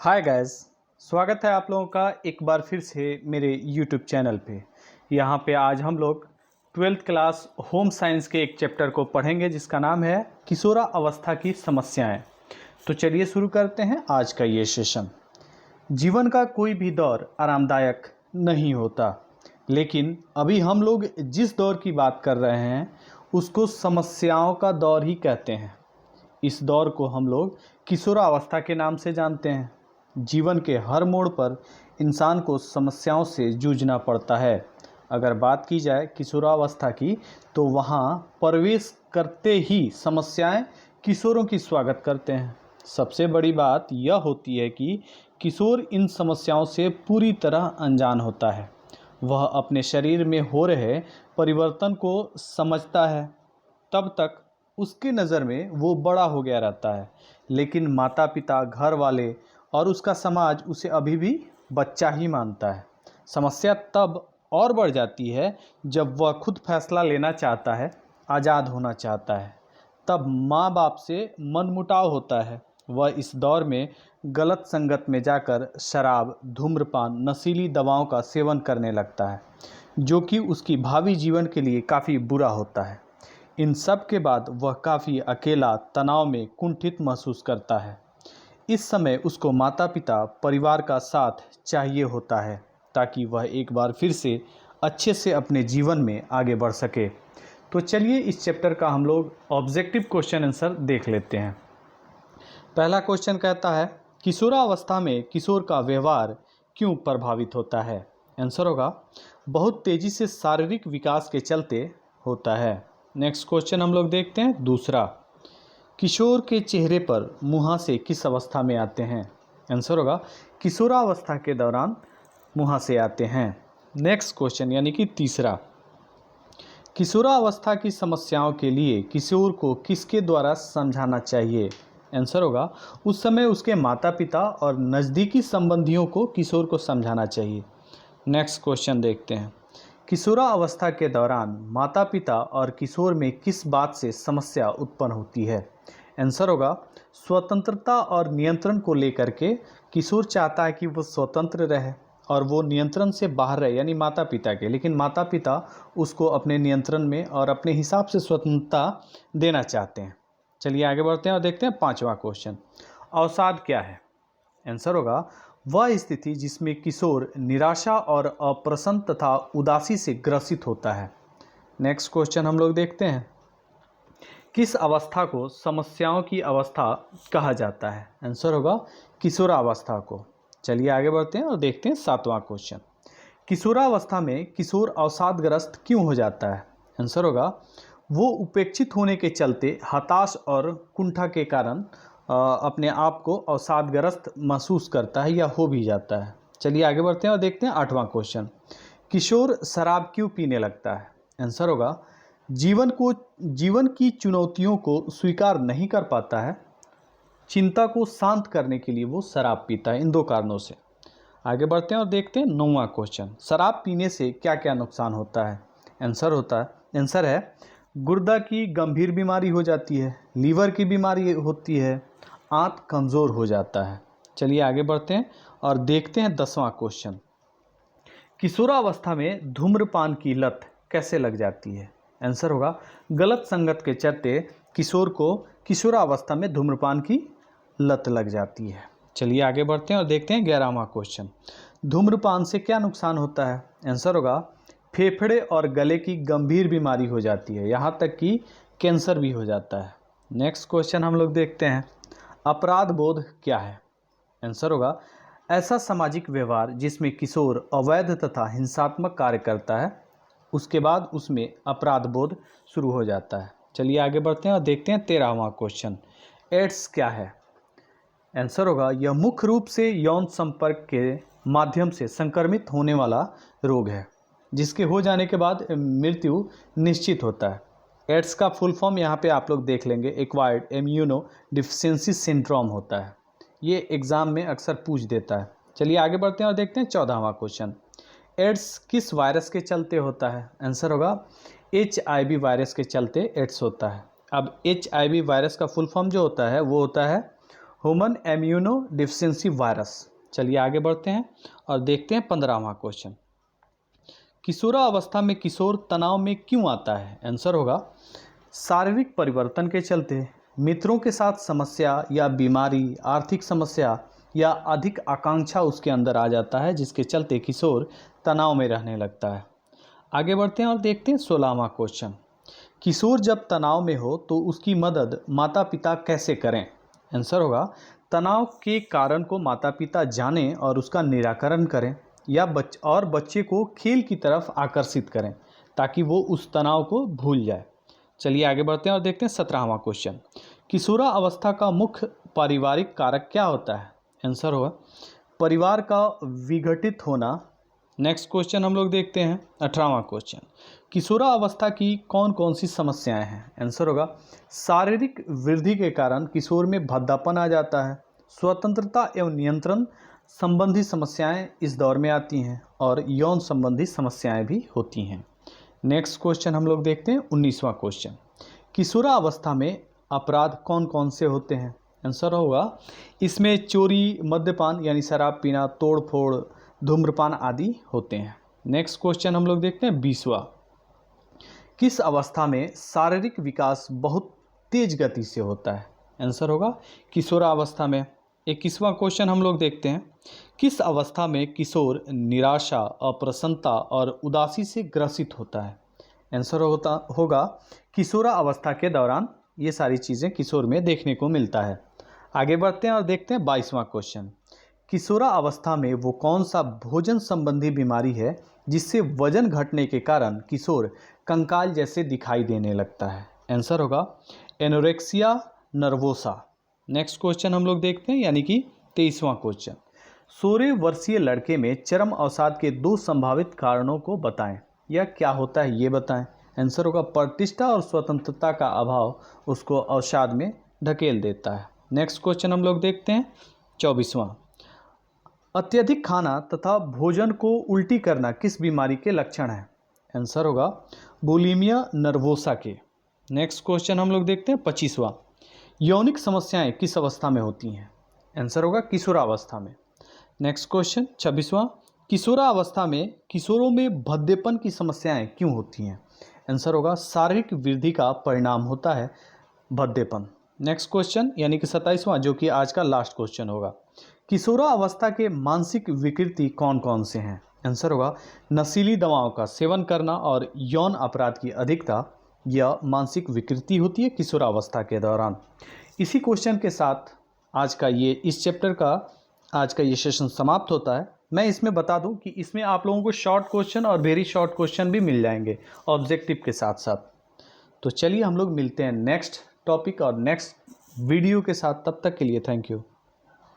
Hi guys, स्वागत है आप लोगों का एक बार फिर से मेरे यूट्यूब चैनल पे। यहाँ पे आज हम लोग 12th क्लास होम साइंस के एक चैप्टर को पढ़ेंगे जिसका नाम है किशोरावस्था की समस्याएं। तो चलिए शुरू करते हैं आज का ये सेशन। जीवन का कोई भी दौर आरामदायक नहीं होता, लेकिन अभी हम लोग जिस दौर की बात कर रहे हैं उसको समस्याओं का दौर ही कहते हैं। इस दौर को हम लोग किशोरावस्था के नाम से जानते हैं। जीवन के हर मोड़ पर इंसान को समस्याओं से जूझना पड़ता है। अगर बात की जाए किशोरावस्था की, तो वहाँ प्रवेश करते ही समस्याएं किशोरों की स्वागत करते हैं। सबसे बड़ी बात यह होती है कि किशोर इन समस्याओं से पूरी तरह अनजान होता है। वह अपने शरीर में हो रहे परिवर्तन को समझता है। तब तक उसकी नज़र में वो बड़ा हो गया रहता है, लेकिन माता पिता, घर वाले और उसका समाज उसे अभी भी बच्चा ही मानता है। समस्या तब और बढ़ जाती है जब वह खुद फैसला लेना चाहता है, आज़ाद होना चाहता है। तब माँ बाप से मनमुटाव होता है। वह इस दौर में गलत संगत में जाकर शराब, धूम्रपान, नशीली दवाओं का सेवन करने लगता है, जो कि उसकी भावी जीवन के लिए काफ़ी बुरा होता है। इन सब के बाद वह काफ़ी अकेला, तनाव में कुंठित महसूस करता है। इस समय उसको माता पिता, परिवार का साथ चाहिए होता है ताकि वह एक बार फिर से अच्छे से अपने जीवन में आगे बढ़ सके। तो चलिए इस चैप्टर का हम लोग ऑब्जेक्टिव क्वेश्चन आंसर देख लेते हैं। पहला क्वेश्चन कहता है, किशोरावस्था में किशोर का व्यवहार क्यों प्रभावित होता है? आंसर होगा, बहुत तेज़ी से शारीरिक विकास के चलते होता है। नेक्स्ट क्वेश्चन हम लोग देखते हैं दूसरा, किशोर के चेहरे पर मुहासे किस अवस्था में आते हैं? आंसर होगा, किशोरावस्था के दौरान मुहासे आते हैं। नेक्स्ट क्वेश्चन यानी कि तीसरा, किशोरावस्था की समस्याओं के लिए किशोर को किसके द्वारा समझाना चाहिए? आंसर होगा, उस समय उसके माता पिता और नज़दीकी संबंधियों को किशोर को समझाना चाहिए। नेक्स्ट क्वेश्चन देखते हैं, किशोरावस्था के दौरान माता पिता और किशोर में किस बात से समस्या उत्पन्न होती है? आंसर होगा, स्वतंत्रता और नियंत्रण को लेकर के किशोर चाहता है कि वो स्वतंत्र रहे और वो नियंत्रण से बाहर रहे, यानी माता पिता के, लेकिन माता पिता उसको अपने नियंत्रण में और अपने हिसाब से स्वतंत्रता देना चाहते हैं। चलिए आगे बढ़ते हैं और देखते हैं पांचवा क्वेश्चन, अवसाद क्या है? आंसर होगा, वह स्थिति जिसमें किशोर निराशा और अप्रसन्न तथा उदासी से ग्रसित होता है। नेक्स्ट क्वेश्चन हम लोग देखते हैं, किस अवस्था को समस्याओं की अवस्था कहा जाता है? आंसर होगा, किशोरावस्था को। चलिए आगे बढ़ते हैं और देखते हैं सातवां क्वेश्चन, किशोरावस्था में किशोर अवसादग्रस्त क्यों हो जाता है? आंसर होगा, वो उपेक्षित होने के चलते हताश और कुंठा के कारण अपने आप को अवसादग्रस्त महसूस करता है या हो भी जाता है। चलिए आगे बढ़ते हैं और देखते हैं आठवां क्वेश्चन, किशोर शराब क्यों पीने लगता है? आंसर होगा, जीवन की चुनौतियों को स्वीकार नहीं कर पाता है, चिंता को शांत करने के लिए वो शराब पीता है। इन दो कारणों से। आगे बढ़ते हैं और देखते हैं नौवां क्वेश्चन, शराब पीने से क्या क्या नुकसान होता है? आंसर है, गुर्दा की गंभीर बीमारी हो जाती है, लीवर की बीमारी होती है, आंत कमज़ोर हो जाता है। चलिए आगे बढ़ते हैं और देखते हैं 10वां क्वेश्चन, किशोरावस्था में धूम्रपान की लत कैसे लग जाती है? आंसर होगा, गलत संगत के चलते किशोर को किशोरावस्था में धूम्रपान की लत लग जाती है। चलिए आगे बढ़ते हैं और देखते हैं 11वां क्वेश्चन, धूम्रपान से क्या नुकसान होता है? आंसर होगा, फेफड़े और गले की गंभीर बीमारी हो जाती है, यहाँ तक कि कैंसर भी हो जाता है। नेक्स्ट क्वेश्चन हम लोग देखते हैं, अपराध बोध क्या है? आंसर होगा, ऐसा सामाजिक व्यवहार जिसमें किशोर अवैध तथा हिंसात्मक कार्य करता है, उसके बाद उसमें अपराध बोध शुरू हो जाता है। चलिए आगे बढ़ते हैं और देखते हैं 13वां क्वेश्चन, एड्स क्या है? आंसर होगा, यह मुख्य रूप से यौन संपर्क के माध्यम से संक्रमित होने वाला रोग है, जिसके हो जाने के बाद मृत्यु निश्चित होता है। एड्स का फुल फॉर्म यहाँ पे आप लोग देख लेंगे, एक्वायर्ड इम्यूनो डिफिशियंसी सिंड्रोम होता है। ये एग्ज़ाम में अक्सर पूछ देता है। चलिए आगे बढ़ते हैं और देखते हैं 14वां क्वेश्चन, एड्स किस वायरस के चलते होता है? आंसर होगा, HIV वायरस के चलते एड्स होता है। अब HIV वायरस का फुल फॉर्म जो होता है वो होता है ह्यूमन इम्यूनो डिफिशिएंसी वायरस। चलिए आगे बढ़ते हैं और देखते हैं 15वां क्वेश्चन। किशोरावस्था में किशोर तनाव में क्यों आता है? आंसर होगा शारीरिक परिवर्तन के चलते, मित्रों के साथ समस्या या बीमारी, आर्थिक समस्या या अधिक आकांक्षा उसके अंदर आ जाता है, जिसके चलते किशोर तनाव में रहने लगता है। आगे बढ़ते हैं और देखते हैं 16वां क्वेश्चन। किशोर जब तनाव में हो तो उसकी मदद माता पिता कैसे करें? आंसर होगा तनाव के कारण को माता पिता जानें और उसका निराकरण करें, या बच्चे को खेल की तरफ आकर्षित करें ताकि वो उस तनाव को भूल जाए। चलिए आगे बढ़ते हैं और देखते हैं 17वां क्वेश्चन। किशोरावस्था का मुख्य पारिवारिक कारक क्या होता है? आंसर होगा परिवार का विघटित होना। नेक्स्ट क्वेश्चन हम लोग देखते हैं 18वां क्वेश्चन। किशोरावस्था की कौन कौन सी समस्याएं हैं? आंसर होगा शारीरिक वृद्धि के कारण किशोर में भद्दापन आ जाता है, स्वतंत्रता एवं नियंत्रण संबंधी समस्याएं इस दौर में आती हैं और यौन संबंधी समस्याएं भी होती हैं। नेक्स्ट क्वेश्चन हम लोग देखते हैं 19वां क्वेश्चन। किशोरावस्था में अपराध कौन कौन से होते हैं? आंसर होगा इसमें चोरी, मद्यपान यानी शराब पीना, तोड़ फोड़, धूम्रपान आदि होते हैं। नेक्स्ट क्वेश्चन हम लोग देखते हैं 20वां। किस अवस्था में शारीरिक विकास बहुत तेज गति से होता है? आंसर होगा किशोरावस्था में। 21वां क्वेश्चन हम लोग देखते हैं। किस अवस्था में किशोर निराशा, अप्रसन्नता और उदासी से ग्रसित होता है? आंसर होगा किशोरावस्था के दौरान ये सारी चीज़ें किशोर में देखने को मिलता है। आगे बढ़ते हैं और देखते हैं 22वां क्वेश्चन। किशोरावस्था में वो कौन सा भोजन संबंधी बीमारी है जिससे वजन घटने के कारण किशोर कंकाल जैसे दिखाई देने लगता है? आंसर होगा एनोरेक्सिया नर्वोसा। नेक्स्ट क्वेश्चन हम लोग देखते हैं यानी कि 23वां क्वेश्चन। 16 वर्षीय लड़के में चरम अवसाद के 2 संभावित कारणों को बताएं। यह क्या होता है ये बताएं। आंसर होगा प्रतिष्ठा और स्वतंत्रता का अभाव उसको अवसाद में ढकेल देता है। नेक्स्ट क्वेश्चन हम लोग देखते हैं 24वां। अत्यधिक खाना तथा भोजन को उल्टी करना किस बीमारी के लक्षण है? आंसर होगा बुलिमिया नर्वोसा के। नेक्स्ट क्वेश्चन हम लोग देखते हैं 25वां। यौनिक समस्याएं किस अवस्था में होती हैं? आंसर होगा किशोरावस्था में। नेक्स्ट क्वेश्चन 26वां। किशोरावस्था में किशोरों में भद्देपन की समस्याएं क्यों होती हैं? आंसर होगा शारीरिक वृद्धि का परिणाम होता है भद्देपन। नेक्स्ट क्वेश्चन यानी कि 27वां, जो कि आज का लास्ट क्वेश्चन होगा। किशोरावस्था के मानसिक विकृति कौन कौन से हैं? आंसर होगा नशीली दवाओं का सेवन करना और यौन अपराध की अधिकता, यह मानसिक विकृति होती है किशोरावस्था के दौरान। इसी क्वेश्चन के साथ आज का इस चैप्टर का आज का ये सेशन समाप्त होता है। मैं इसमें बता दूं कि इसमें आप लोगों को शॉर्ट क्वेश्चन और वेरी शॉर्ट क्वेश्चन भी मिल जाएंगे ऑब्जेक्टिव के साथ साथ। तो चलिए हम लोग मिलते हैं नेक्स्ट टॉपिक और नेक्स्ट वीडियो के साथ। तब तक के लिए थैंक यू।